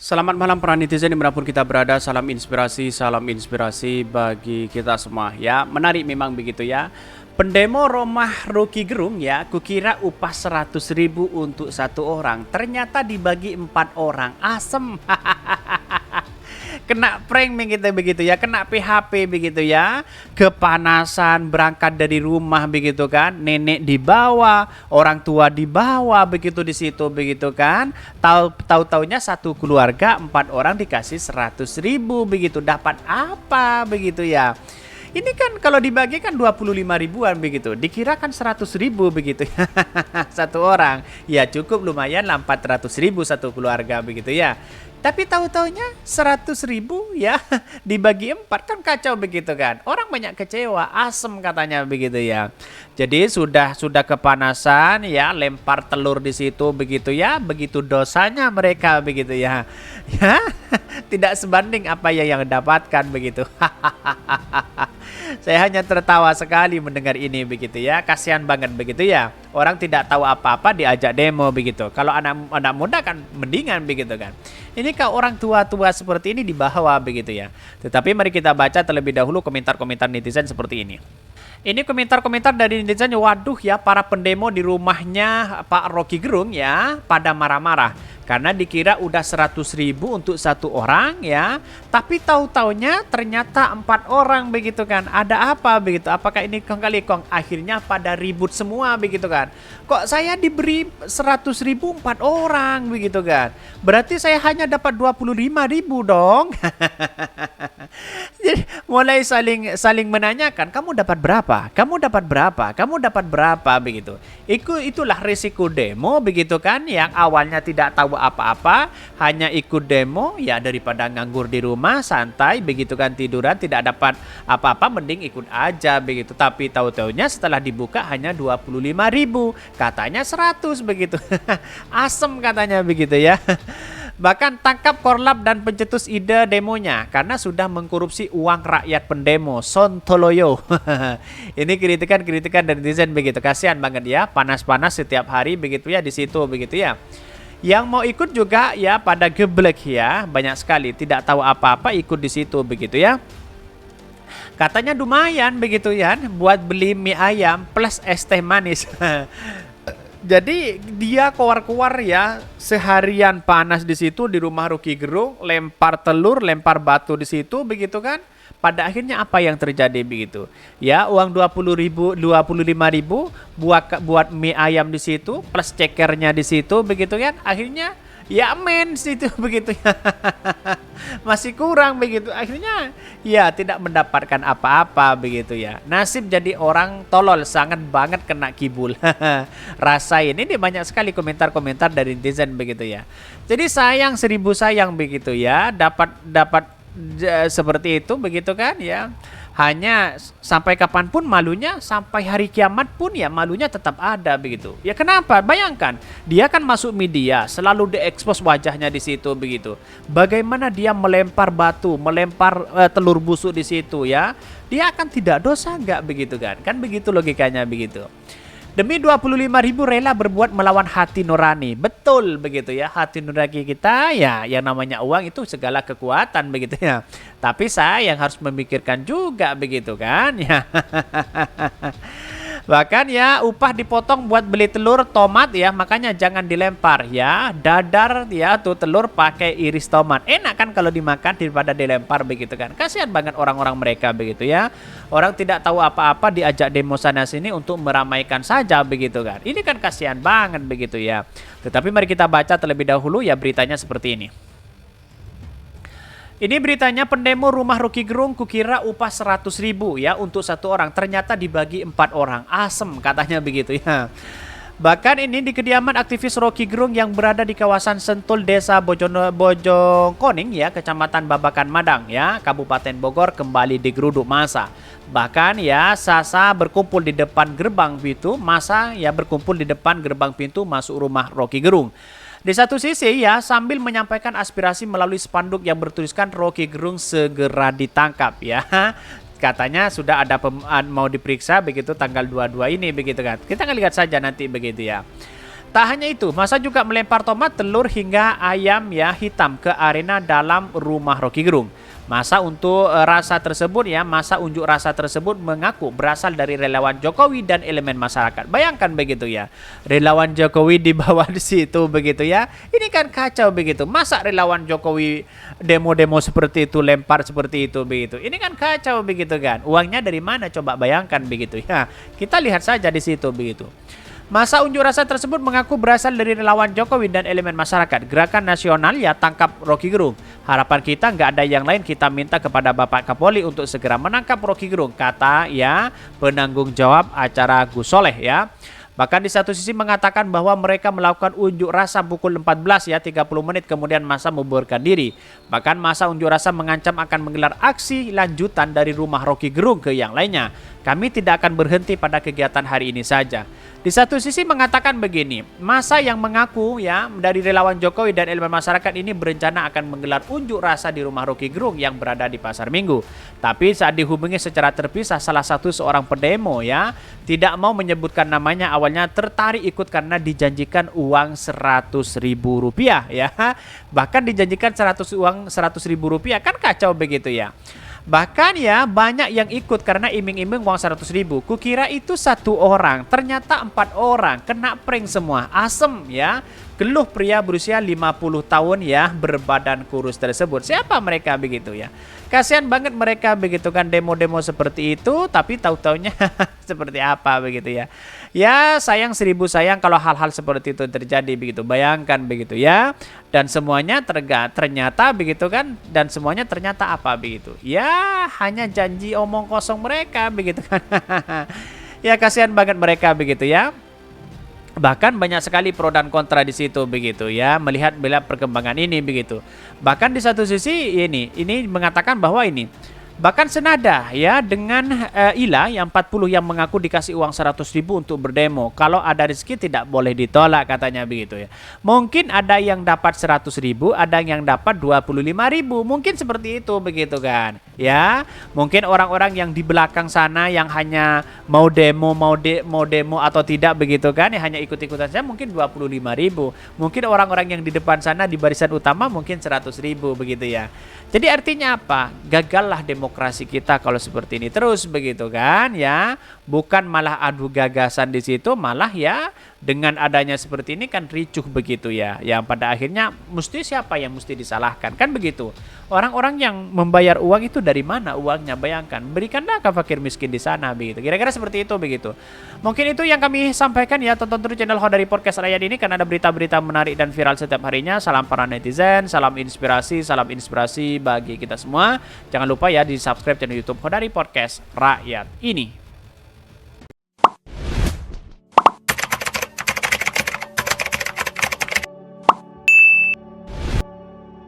Selamat malam para netizen dimanapun kita berada. Salam inspirasi bagi kita semua ya. Menarik memang begitu ya. Pendemo rumah Rocky Gerung ya, kukira upah 100.000 untuk satu orang, ternyata dibagi 4 orang. Asem. Kena prank begitu ya, kena PHP begitu ya, kepanasan berangkat dari rumah begitu kan, nenek dibawa, orang tua dibawa begitu di situ begitu kan, tahu-taunya satu keluarga 4 orang dikasih 100.000 begitu, dapat apa begitu ya. Ini kan kalau dibagi kan 25 ribuan begitu. Dikirakan 100.000 begitu. Satu orang. Ya cukup lumayan lah 400.000 satu keluarga begitu ya. Tapi tahu-taunya 100.000 ya dibagi 4 kan kacau begitu kan. Orang banyak kecewa, asem katanya begitu ya. Jadi sudah kepanasan ya, lempar telur di situ begitu ya. Begitu dosanya mereka begitu ya. Ya, tidak sebanding apa yang dapatkan begitu. Saya hanya tertawa sekali mendengar ini begitu ya. Kasihan banget begitu ya. Orang tidak tahu apa-apa diajak demo begitu. Kalau anak muda kan mendingan begitu kan. Ini kalau orang tua-tua seperti ini dibawa begitu ya. Tetapi mari kita baca terlebih dahulu komentar-komentar netizen seperti ini. Ini komentar-komentar dari netizen, waduh ya, para pendemo di rumahnya Pak Rocky Gerung ya pada marah-marah karena dikira udah 100.000 untuk satu orang ya, tapi tahu-taunya ternyata 4 orang begitu kan. Ada apa begitu? Apakah ini kong kali kong? Akhirnya pada ribut semua begitu kan. Kok saya diberi 100.000 4 orang begitu kan? Berarti saya hanya dapat 25.000 dong. Jadi mulai saling menanyakan, kamu dapat berapa? Kamu dapat berapa? Kamu dapat berapa begitu. Itulah risiko demo begitu kan, yang awalnya tidak tahu apa-apa, hanya ikut demo ya, daripada nganggur di rumah santai begitu kan, tiduran tidak dapat apa-apa, mending ikut aja begitu. Tapi tahu-taunya setelah dibuka hanya 25.000, katanya 100 begitu. Asem katanya begitu ya. Bahkan tangkap korlap dan pencetus ide demonya karena sudah mengkorupsi uang rakyat pendemo. Sontoloyo. Ini kritikan dari netizen begitu. Kasihan banget ya, panas-panas setiap hari begitu ya di situ begitu ya. Yang mau ikut juga ya pada geblek ya, banyak sekali tidak tahu apa-apa ikut di situ begitu ya. Katanya lumayan begitu ya buat beli mie ayam plus es teh manis. Jadi dia keluar-keluar ya, seharian panas di situ di rumah Rocky Gerung, lempar telur, lempar batu di situ begitu kan. Pada akhirnya apa yang terjadi begitu? Ya, uang 25.000 buat mie ayam di situ plus cekernya di situ begitu kan. Akhirnya ya men situ begitu ya. Masih kurang begitu. Akhirnya ya tidak mendapatkan apa-apa begitu ya. Nasib jadi orang tolol, sangat banget kena kibul. Rasain ini banyak sekali komentar-komentar dari netizen begitu ya. Jadi sayang 1000 sayang begitu ya. Dapat seperti itu begitu kan ya. Hanya sampai kapanpun malunya, sampai hari kiamat pun ya malunya tetap ada begitu. Ya kenapa? Bayangkan, dia kan masuk media, selalu diekspos wajahnya di situ begitu. Bagaimana dia melempar batu, melempar telur busuk di situ ya? Dia akan tidak dosa nggak begitu kan? Kan begitu logikanya begitu. Demi 25.000 rela berbuat melawan hati nurani. Betul begitu ya, hati nurani kita ya, yang namanya uang itu segala kekuatan begitu ya. Tapi saya yang harus memikirkan juga begitu kan ya. Bahkan ya upah dipotong buat beli telur tomat ya, makanya jangan dilempar ya. Dadar ya tuh telur pakai iris tomat. Enak kan kalau dimakan daripada dilempar begitu kan. Kasihan banget orang-orang mereka begitu ya. Orang tidak tahu apa-apa diajak demo sana sini untuk meramaikan saja begitu kan. Ini kan kasihan banget begitu ya. Tetapi mari kita baca terlebih dahulu ya beritanya seperti ini. Ini beritanya, pendemo rumah Rocky Gerung kukira upah 100.000 ya untuk satu orang, ternyata dibagi 4 orang. Asem katanya begitu ya. Bahkan ini di kediaman aktivis Rocky Gerung yang berada di kawasan Sentul, Desa Bojongkoning ya, Kecamatan Babakan Madang ya, Kabupaten Bogor kembali digeruduk massa. Bahkan ya Sasa berkumpul di depan gerbang pintu, massa ya berkumpul di depan gerbang pintu masuk rumah Rocky Gerung. Di satu sisi ya sambil menyampaikan aspirasi melalui spanduk yang bertuliskan Rocky Gerung segera ditangkap ya. Katanya sudah ada mau diperiksa begitu tanggal 22 ini begitu kan. Kita akan lihat saja nanti begitu ya. Tak hanya itu, masa juga melempar tomat, telur hingga ayam ya hitam ke arena dalam rumah Rocky Gerung. Masa untuk rasa tersebut ya, masa unjuk rasa tersebut mengaku berasal dari relawan Jokowi dan elemen masyarakat. Bayangkan begitu ya, relawan Jokowi dibawa di situ begitu ya. Ini kan kacau begitu. Masa relawan Jokowi demo-demo seperti itu, lempar seperti itu begitu. Ini kan kacau begitu kan. Uangnya dari mana coba bayangkan begitu ya. Kita lihat saja di situ begitu. Masa unjuk rasa tersebut mengaku berasal dari relawan Jokowi dan elemen masyarakat. Gerakan nasional ya tangkap Rocky Gerung. Harapan kita nggak ada yang lain, kita minta kepada Bapak Kapolri untuk segera menangkap Rocky Gerung, kata ya penanggung jawab acara Gus Soleh ya. Bahkan di satu sisi mengatakan bahwa mereka melakukan unjuk rasa pukul 14 ya 30 menit kemudian masa membubarkan diri. Bahkan masa unjuk rasa mengancam akan menggelar aksi lanjutan dari rumah Rocky Gerung ke yang lainnya. Kami tidak akan berhenti pada kegiatan hari ini saja. Di satu sisi mengatakan begini, masa yang mengaku ya dari relawan Jokowi dan elemen masyarakat ini berencana akan menggelar unjuk rasa di rumah Rocky Gerung yang berada di Pasar Minggu. Tapi saat dihubungi secara terpisah, salah satu seorang pendemo ya tidak mau menyebutkan namanya, awalnya tertarik ikut karena dijanjikan uang Rp100.000 ya. Bahkan dijanjikan uang Rp100.000, kan kacau begitu ya. Bahkan ya banyak yang ikut karena iming-iming uang 100.000. Kukira itu 1 orang, ternyata 4 orang kena prank semua. Asem ya. Geluh pria berusia 50 tahun ya berbadan kurus tersebut. Siapa mereka begitu ya? Kasihan banget mereka begitu kan, demo-demo seperti itu tapi tahu-taunya seperti apa begitu ya. Ya sayang 1000 sayang kalau hal-hal seperti itu terjadi begitu. Bayangkan begitu ya. Dan semuanya ternyata begitu kan, dan semuanya ternyata apa begitu. Ya hanya janji omong kosong mereka begitu kan. Ya kasihan banget mereka begitu ya. Bahkan banyak sekali pro dan kontra di situ begitu ya, melihat perkembangan ini begitu. Bahkan di satu sisi ini mengatakan bahwa ini bahkan senada ya dengan Ila yang 40 yang mengaku dikasih uang 100.000 untuk berdemo. Kalau ada rezeki tidak boleh ditolak katanya begitu ya. Mungkin ada yang dapat 100.000, ada yang dapat 25.000. Mungkin seperti itu begitu kan. Ya, mungkin orang-orang yang di belakang sana yang hanya mau demo atau tidak begitu kan, ya hanya ikut-ikutan saja mungkin 25.000. Mungkin orang-orang yang di depan sana di barisan utama mungkin 100.000 begitu ya. Jadi artinya apa? Gagallah demokrasi kita kalau seperti ini terus begitu kan ya. Bukan malah adu gagasan di situ, malah ya dengan adanya seperti ini kan ricuh begitu ya. Yang pada akhirnya mesti siapa yang mesti disalahkan kan begitu. Orang-orang yang membayar uang itu dari mana uangnya? Bayangkan, berikanlah ke fakir miskin di sana begitu. Kira-kira seperti itu begitu. Mungkin itu yang kami sampaikan ya. Tonton terus channel Hodari Podcast Rakyat ini karena ada berita-berita menarik dan viral setiap harinya. Salam para netizen, salam inspirasi bagi kita semua. Jangan lupa ya di subscribe channel YouTube Hodari Podcast Rakyat ini.